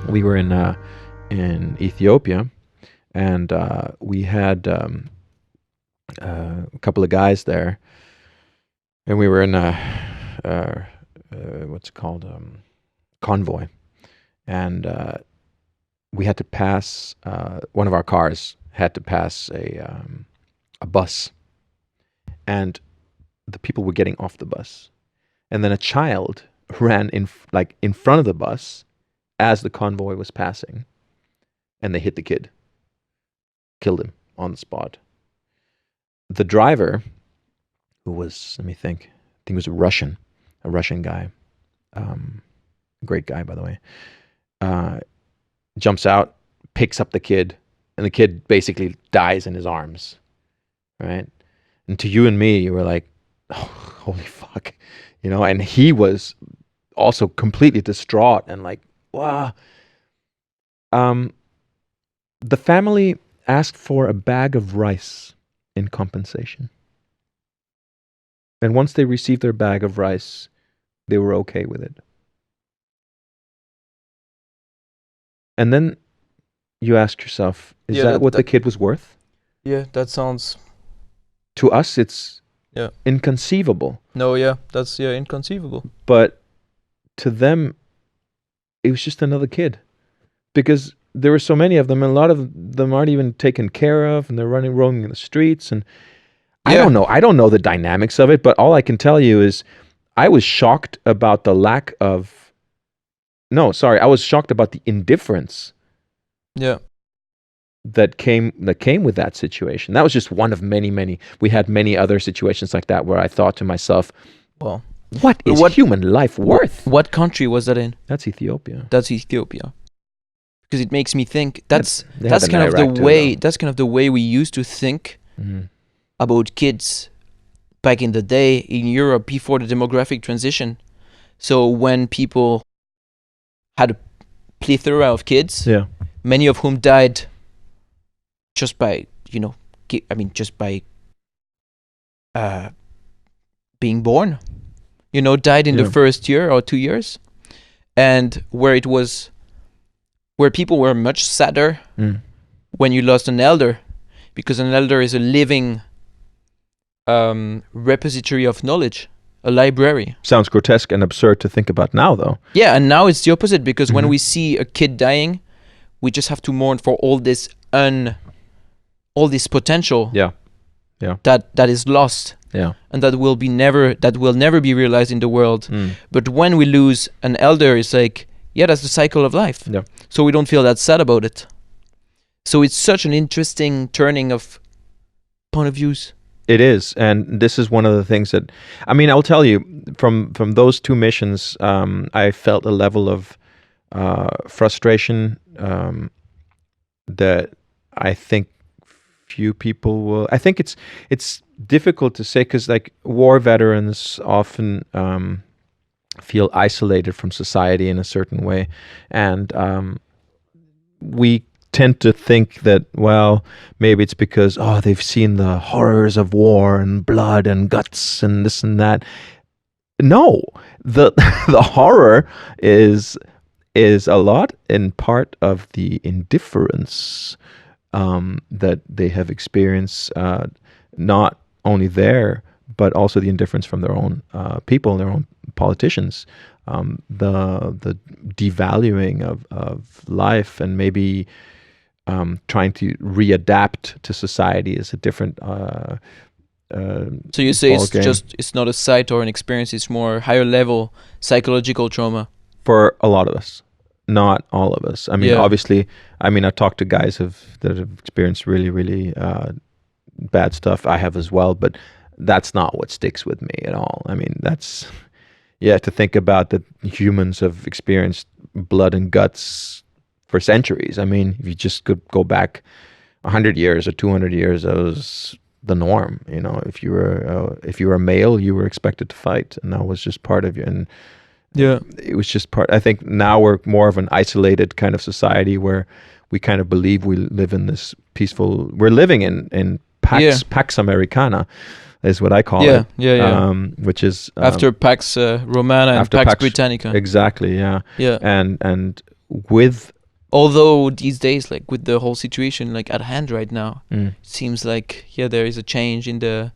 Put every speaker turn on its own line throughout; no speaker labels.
we were in Ethiopia, and we had a couple of guys there, and we were in what's it called, convoy, and we had to pass. One of our cars had to pass a bus, and the people were getting off the bus, and then a child ran in front of the bus as the convoy was passing, and they hit the kid, killed him on the spot. The driver, who was, let me think, I think he was a Russian guy, great guy, by the way, jumps out, picks up the kid, and the kid basically dies in his arms, right? And to you and me, you were like, oh, holy fuck, and he was also completely distraught and like, wow. The family asked for a bag of rice in compensation. And once they received their bag of rice, they were okay with it. And then you ask yourself, is that what the kid was worth?
Yeah, that sounds...
To us, it's inconceivable.
No, yeah, that's inconceivable.
But to them, it was just another kid. Because there were so many of them, and a lot of them aren't even taken care of, and they're roaming in the streets. And I don't know the dynamics of it, but all I can tell you is I was shocked about the I was shocked about the indifference.
Yeah.
That came with that situation. That was just one of many. We had many other situations like that where I thought to myself,
well,
what is human life worth?
What country was that in?
That's Ethiopia.
Because it makes me think that's kind of the way we used to think about kids back in the day in Europe before the demographic transition. So when people had a plethora of kids, many of whom died just by being born, died in the first year or 2 years, and where people were much sadder when you lost an elder, because an elder is a living repository of knowledge, a library.
Sounds grotesque and absurd to think about now, though.
Yeah, and now it's the opposite, because when we see a kid dying, we just have to mourn for all this potential that is lost, and that will never be realized in the world. But when we lose an elder, it's like, that's the cycle of life. So we don't feel that sad about it. So it's such an interesting turning of point of views.
It is, and this is one of the things that, I'll tell you, from those two missions, I felt a level of frustration that I think few people will. I think it's difficult to say, because like war veterans often feel isolated from society in a certain way, and we tend to think that, well, maybe it's because they've seen the horrors of war and blood and guts and this and that. No, the horror is a lot in part of the indifference that they have experienced, not only there, but also the indifference from their own people and their own politicians, the devaluing of life, and maybe trying to readapt to society is a different
so you say it's not a sight or an experience, it's more higher level psychological trauma
for a lot of us, not all of us. Obviously, I've talked to guys that have experienced really, really bad stuff. I have as well, but that's not what sticks with me at all. That's, to think about that humans have experienced blood and guts for centuries. If you just could go back 100 years or 200 years, that was the norm. If you were a male, you were expected to fight, and that was just part of you. And it was just part. I think now we're more of an isolated kind of society where we kind of believe we live in this peaceful. We're living in Pax Americana, is what I call it. Which is
after Pax Romana and Pax Britannica.
Exactly. Yeah. And with
although these days, like with the whole situation like at hand right now, it seems like there is a change in the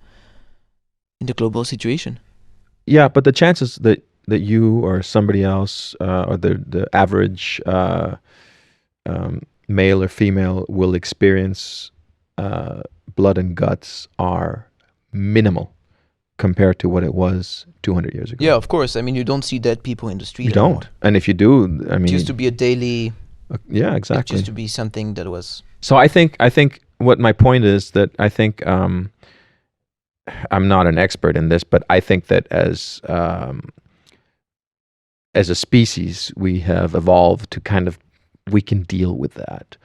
global situation.
Yeah, but the chances that you or somebody else or the average male or female will experience blood and guts are minimal compared to what it was 200 years ago.
Yeah, of course. I mean, you don't see dead people in the street.
You don't.
Anymore.
And if you do, I mean,
it used to be a daily.
Yeah, exactly.
It used to be something that was.
So I think what my point is that I think I'm not an expert in this, but I think that as a species, we have evolved to kind of, we can deal with that.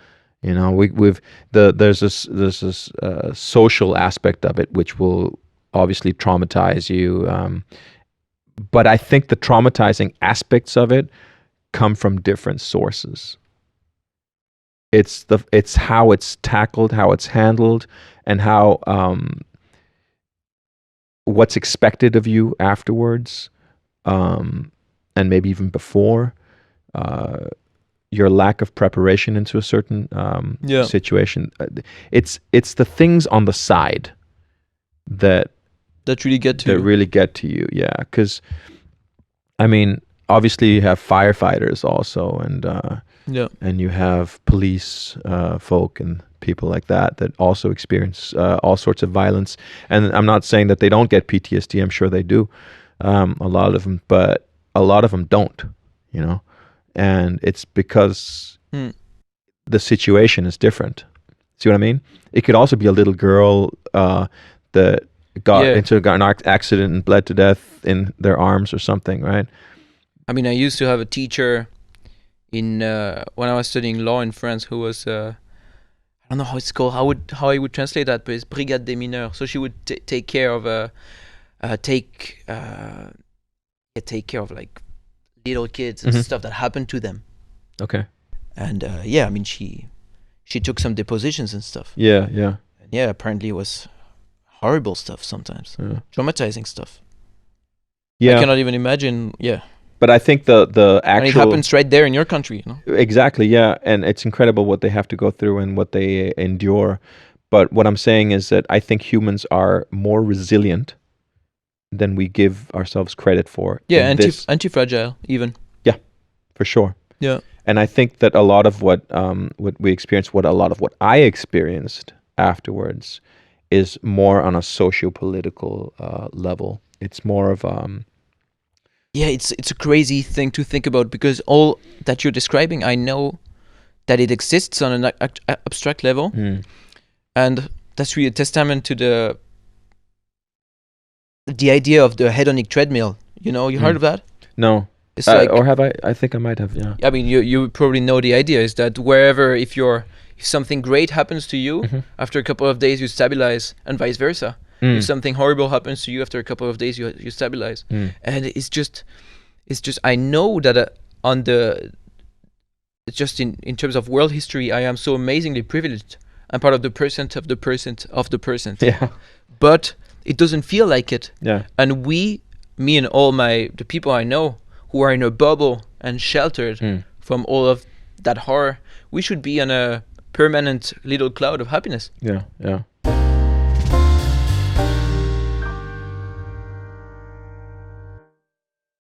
You know, there's this social aspect of it which will obviously traumatize you, but I think the traumatizing aspects of it come from different sources. It's how it's tackled, how it's handled, and how what's expected of you afterwards, and maybe even before. Your lack of preparation into a certain situation. It's the things on the side that
really get to
you. Yeah, because I mean, obviously you have firefighters also, and you have police folk and people like that also experience all sorts of violence. And I'm not saying that they don't get PTSD. I'm sure they do, a lot of them, but a lot of them don't. You know. And it's because the situation is different. See what I mean? It could also be a little girl that got into an accident and bled to death in their arms or something, right?
I mean, I used to have a teacher in when I was studying law in France who was I don't know how it's called, how I would translate that, but it's Brigade des Mineurs. So she would take care of take care of like little kids and stuff that happened to them.
Okay.
And I mean, she took some depositions and stuff.
Yeah.
And apparently it was horrible stuff sometimes. Traumatizing stuff.
Yeah.
I cannot even imagine. Yeah.
But I think the actual...
And it happens right there in your country, you know?
Exactly, yeah. And it's incredible what they have to go through and what they endure. But what I'm saying is that I think humans are more resilient than we give ourselves credit for.
Yeah, anti-fragile even.
Yeah, for sure.
Yeah.
And I think that a lot of what we experienced, what I experienced afterwards, is more on a socio-political level. It's more of
it's a crazy thing to think about, because all that you're describing, I know that it exists on an abstract level, and that's really a testament to the idea of the hedonic treadmill. You know, you heard of that?
No.
It's like,
or have I? I think I might have. Yeah.
I mean, you probably know the idea is that wherever if something great happens to you, after a couple of days you stabilize, and vice versa. If something horrible happens to you, after a couple of days you stabilize. And it's just I know that it's just in terms of world history, I am so amazingly privileged. I'm part of the percent of the percent of the percent.
Yeah.
But it doesn't feel like it.
Yeah.
And me and all the people I know who are in a bubble and sheltered from all of that horror, we should be on a permanent little cloud of happiness.
Yeah, yeah.